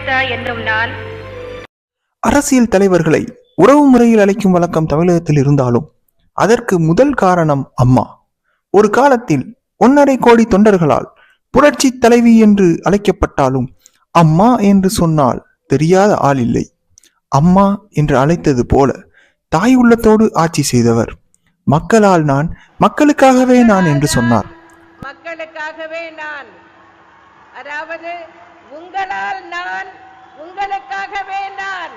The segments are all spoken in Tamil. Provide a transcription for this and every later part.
ஜெயலலிதா என்னும் நான். அரசியல் தலைவர்களை உறவு முறையில் அழைக்கும் வழக்கம் தமிழகத்தில் இருந்தாலும் அதற்கு முதல் காரணம் அம்மா. ஒரு காலத்தில் 1.5 கோடி தொண்டர்களால் புரட்சி தலைவி என்று அழைக்கப்பட்டாலும் அம்மா என்று சொன்னால் தெரியாத ஆள் இல்லை. அம்மா என்று அழைத்தது போல தாய் உள்ளத்தோடு ஆட்சி செய்தவர். மக்களால் நான், மக்களுக்காகவே நான் என்று சொன்னார். மக்களுக்காகவே நான், அதாவது உங்களால் நான், உங்களுக்காகவே நான்,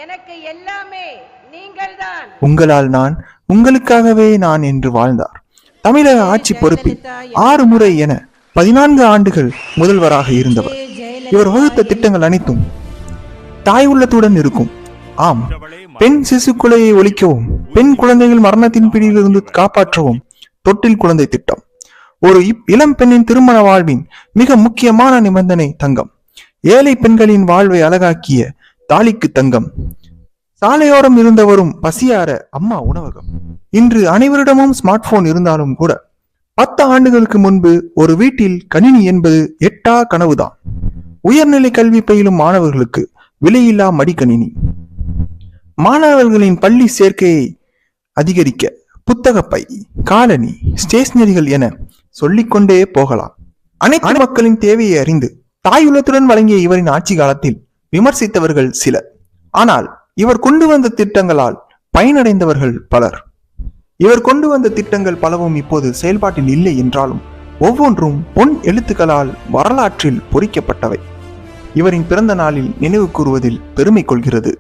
எனக்கு எல்லாமே நீங்கள்தான். உங்களால் நான், உங்களுக்காகவே நான் என்று வாழ்ந்தார். தமிழக ஆட்சி பொறுப்பில் 6 முறை என 14 ஆண்டுகள் முதல்வராக இருந்தவர். இவர் வகுத்த திட்டங்கள் அனைத்தும் தாய் உள்ளத்துடன் இருக்கும். ஆம், பெண் சிசு கொலையை ஒழிக்கவும், பெண் குழந்தைகள் மரணத்தின் பிடியிலிருந்து காப்பாற்றவும் தொட்டில் குழந்தை திட்டம். ஒரு இளம் பெண்ணின் திருமண வாழ்வின் மிக முக்கியமான நிபந்தனை தங்கம். ஏழை பெண்களின் வாழ்வை அழகாக்கிய தாலிக்கு தங்கம். சாலையோரம் இருந்தவரும் பசியார அம்மா உணவகம். இன்று அனைவரிடமும் ஸ்மார்ட் போன் இருந்தாலும் கூட 10 ஆண்டுகளுக்கு முன்பு ஒரு வீட்டில் கணினி என்பது எட்டா கனவுதான். உயர்நிலை கல்வி பயிலும் மாணவர்களுக்கு விலையில்லா மடிக்கணினி. மாணவர்களின் பள்ளி சேர்க்கையை அதிகரிக்க புத்தகப்பை, காலணி, ஸ்டேஷனரிகள் என சொல்லிக்கொண்டே போகலாம். அனைத்து மக்களின் தேவையை அறிந்து தாயுள்ளத்துடன் வழங்கிய இவரின் ஆட்சி காலத்தில் விமர்சித்தவர்கள் சிலர். ஆனால் இவர் கொண்டு வந்த திட்டங்களால் பயனடைந்தவர்கள் பலர். இவர் கொண்டு வந்த திட்டங்கள் பலவும் இப்போது செயல்பாட்டில் இல்லை என்றாலும் ஒவ்வொன்றும் பொன் எழுத்துக்களால் வரலாற்றில் பொறிக்கப்பட்டவை. இவரின் பிறந்த நாளில் நினைவு கூறுவதில் பெருமை கொள்கிறது.